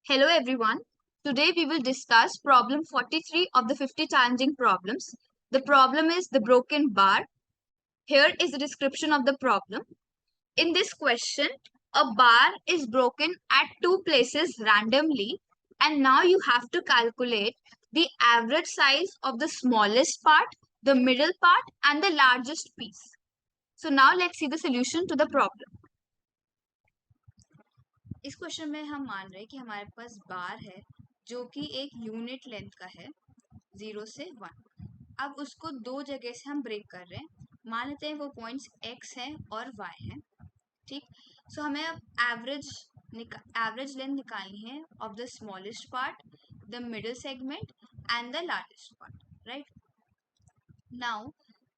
Hello everyone. Today we will discuss problem 43 of the 50 challenging problems. The problem is the broken bar. Here is the description of the problem. In this question, a bar is broken at two places randomly, and now you have to calculate the average size of the smallest part, the middle part, and the largest piece. So now let's see the solution to the problem. इस question में हम मान रहे हैं कि हमारे पास बार है जो कि एक यूनिट लेंथ का है 0 से 1। अब उसको दो जगह से हम ब्रेक कर रहे हैं। मान लेते हैं वो पॉइंट्स x है और y है। ठीक, सो हमें अब एवरेज लेंथ निकालनी है of the smallest part, the middle segment and the largest part, right. Now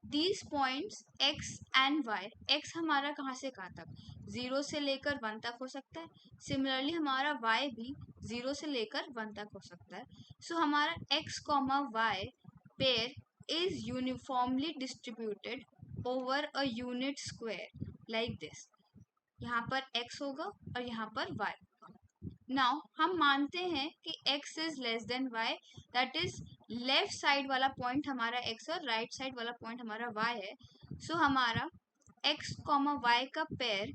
these points x and y, x हमारा कहाँ से कहाँ तक, 0 से लेकर 1 तक हो सकता है। सिमिलरली हमारा y भी 0 से लेकर 1 तक हो सकता है। सो हमारा x, y pair is uniformly distributed over a unit square like this। यहाँ पर x होगा और यहाँ पर y होगा। नाउ हम मानते हैं कि x is less than y, that is left side वाला पॉइंट हमारा x और राइट साइड वाला पॉइंट हमारा y है। सो हमारा x, y का पेयर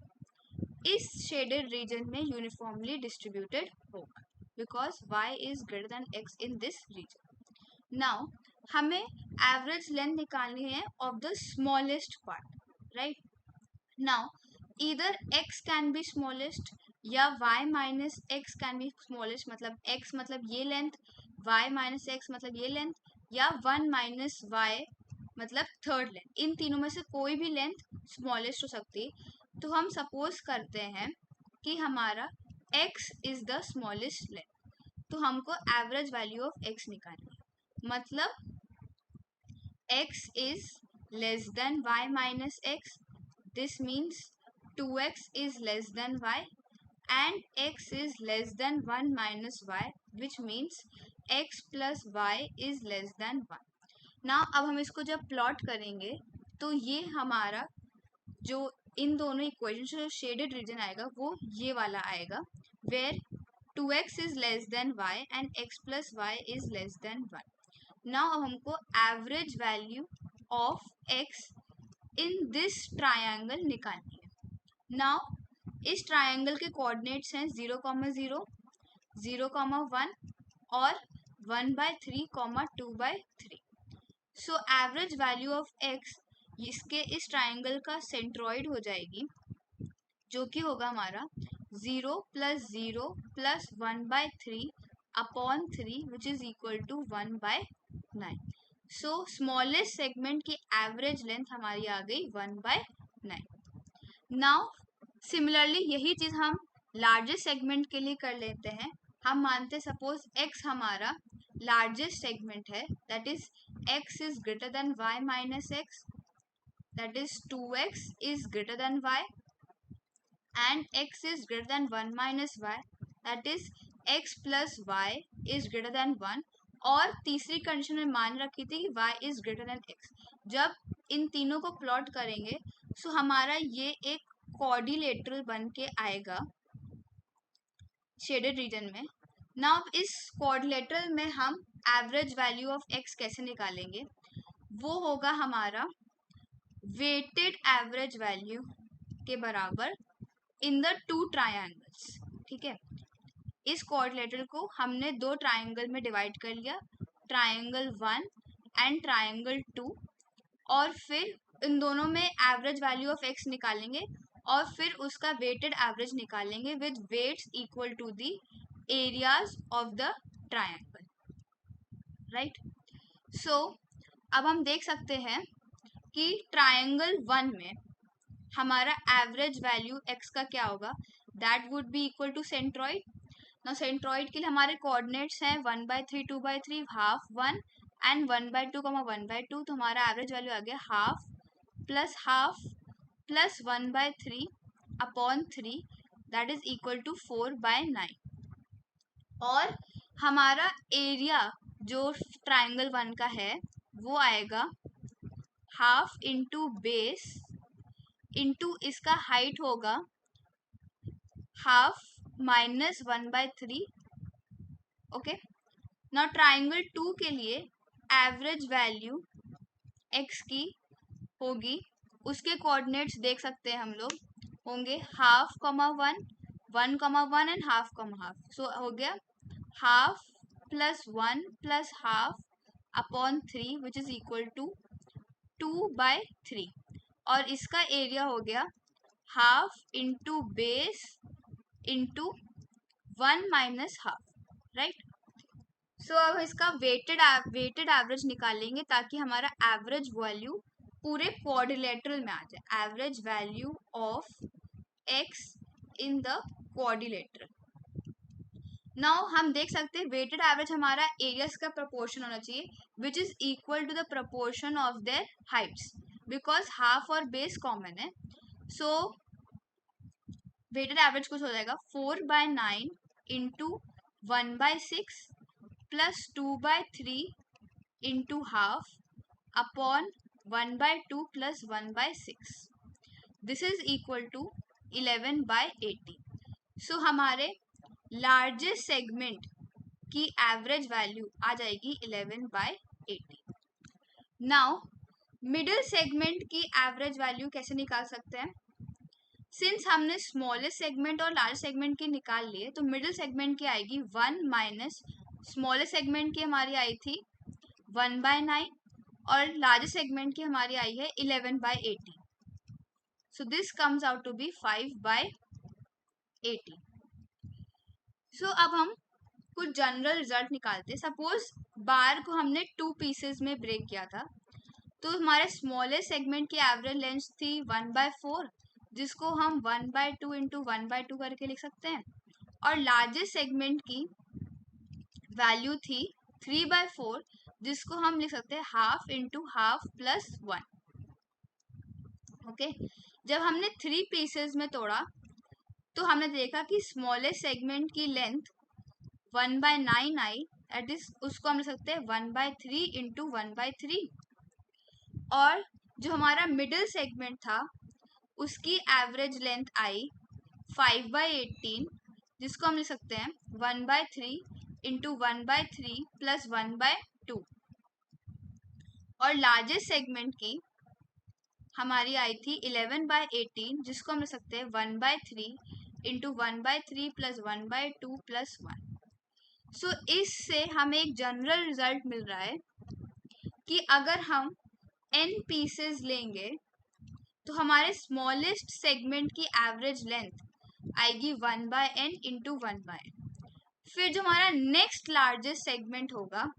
इस शेडेड रीजन में यूनिफॉर्मली डिस्ट्रीब्यूटेड होगा because y is greater than x in this region. Now हमें एवरेज लेंथ निकालनी है of the smallest part, right. Now either x can be smallest या y minus x can be smallest, मतलब x मतलब ये length, y minus x मतलब ये length, या 1 माइनस y मतलब थर्ड लेंथ। इन तीनों में से कोई भी लेंथ स्मॉलेस्ट हो सकती है। तो हम सपोज करते हैं कि हमारा x is the smallest length, तो हमको एवरेज वैल्यू ऑफ x निकालनी है। मतलब x is less than y minus x, this means 2x is less than y, and x is less than 1 minus y, which means x plus y is less than 1। now अब हम इसको जब plot करेंगे तो ये हमारा जो इन दोनों इक्वेशन से जो शेडेड रीजन आएगा वो ये वाला आएगा, where 2x is less than y and x plus y is less than 1। Now अब हमको average value of x in this triangle निकालनी है। नाउ इस ट्रायंगल के कोऑर्डिनेट्स हैं 0, 0, 0, 1 और 1/3, 2/3। So average value of x इसके इस ट्रायंगल का सेंट्रॉइड हो जाएगी, जो कि होगा हमारा 0 + 0 + 1/3 upon 3 which is equal to 1/9। So smallest segment की एवरेज लेंथ हमारी आ गई 1/9। नाउ सिमिलरली यही चीज हम लार्जेस्ट सेगमेंट के लिए कर लेते हैं। हम मानते सपोज x हमारा लार्जेस्ट सेगमेंट है, that is x is greater then y minus x, that is 2x is greater then y and x is greater than 1 minus y, that is x plus y is greater than 1। और तीसरी condition में मान रखी थी कि y is greater than x। जब इन तीनों को प्लॉट करेंगे सो हमारा ये एक क्वाड्रिलेटरल बन के आएगा शेडेड रीजन में। नाउ इस क्वाड्रिलेटरल में हम एवरेज वैल्यू ऑफ x कैसे निकालेंगे, वो होगा हमारा वेटेड एवरेज वैल्यू के बराबर इन द टू ट्रायंगल्स। ठीक है, इस क्वाड्रिलेटरल को हमने दो ट्रायंगल में डिवाइड कर लिया, ट्रायंगल 1 एंड ट्रायंगल 2, और फिर इन दोनों में एवरेज वैल्यू ऑफ x निकालेंगे और फिर उसका वेटेड एवरेज निकालेंगे with weights equal to the areas of the triangle, right. So अब हम देख सकते हैं कि ट्रायंगल 1 में हमारा एवरेज वैल्यू x का क्या होगा, that would be equal to centroid. Now centroid के लिए हमारे कोऑर्डिनेट्स हैं 1/3, 2/3, हाफ 1 एंड 1/2, 1/2। तो हमारा एवरेज वैल्यू आ गया half plus 1/3 upon 3, that is equal to 4/9। और हमारा एरिया जो ट्रायंगल 1 का है वो आएगा हाफ इंटू बेस इंटू इसका हाइट होगा half minus 1/3 okay. Now triangle 2 के लिए एवरेज वैल्यू x की होगी, उसके कोऑर्डिनेट्स देख सकते हैं हम लोग, होंगे 1/2, 1, 1 एंड 1/2, सो हो गया 1/2 + 1 + 1/2/3 विच इज इक्वल टू 2/3, और इसका एरिया हो गया 1/2 into base into 1 - 1/2, right. So अब इसका वेटेड एवरेज निकालेंगे ताकि हमारा एवरेज वैल्यू पूरे क्वाड्रिलेटरल में आ जाए, average value of x in the quadrilateral. Now हम देख सकते हैं वेटेड एवरेज हमारा एरियाज का प्रोपोर्शन होना चाहिए which is equal to the proportion of their heights, because half और बेस कॉमन है। सो वेटेड एवरेज कुछ हो जाएगा 4/9 into 1/6 plus 2/3 into 1/2 upon 1/2 plus 1/6, this is equal to 11/80। So हमारे लार्जेस्ट सेगमेंट की एवरेज वैल्यू आ जाएगी 11/80। नाउ मिडिल सेगमेंट की एवरेज वैल्यू कैसे निकाल सकते हैं? सिंस हमने स्मॉलेस्ट सेगमेंट और लार्ज सेगमेंट की निकाल लिए, तो मिडिल सेगमेंट की आएगी 1 माइनस स्मॉलेस्ट सेगमेंट की हमारी आई थी 1/9 और लार्जेस्ट सेगमेंट की हमारी आई है 11/80, so this comes out to be 5/80। So अब हम कुछ जनरल रिजल्ट निकालते हैं। सपोज बार को हमने 2 पीसेस में ब्रेक किया था, तो हमारे स्मॉलेस्ट सेगमेंट की एवरेज लेंथ थी 1/4, जिसको हम 1/2 इंटू 1/2 करके लिख सकते हैं, और लार्जेस्ट सेगमेंट की वैल्यू थी 3/4, जिसको हम लिख सकते हैं 1/2 इंटू 1/2 प्लस 1। ओके, जब हमने 3 पीसेस में तोड़ा तो हमने देखा कि स्मॉलेस्ट सेगमेंट की लेंथ 1/9 आई, दैट इज उसको हम लिख सकते हैं 1/3 इंटू 1/3, और जो हमारा मिडिल सेगमेंट था उसकी एवरेज लेंथ आई 5/18, जिसको हम लिख सकते हैं 1/3 इंटू 1/3 प्लस 1/2, और लार्जेस्ट सेगमेंट की हमारी आई थी 11/18, जिसको हम लिख सकते हैं 1/3 इंटू 1/3 प्लस 1/2 प्लस 1। सो इससे हमें एक जनरल रिजल्ट मिल रहा है कि अगर हम n पीसेस लेंगे तो हमारे स्मॉलेस्ट सेगमेंट की एवरेज लेंथ आएगी 1/n इंटू 1/n। फिर जो हमारा नेक्स्ट लार्जेस्ट सेगमेंट होगा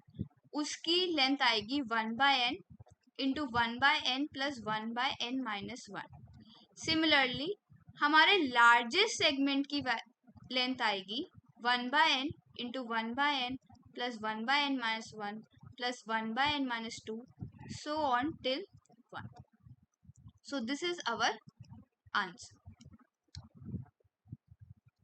उसकी लेंथ आएगी 1/n into 1/n plus 1/n minus 1। Similarly हमारे लार्जेस्ट सेगमेंट की लेंथ आएगी 1/n into 1/n plus 1/n minus 1 plus 1/n minus 2, so on till 1. So this is our answer.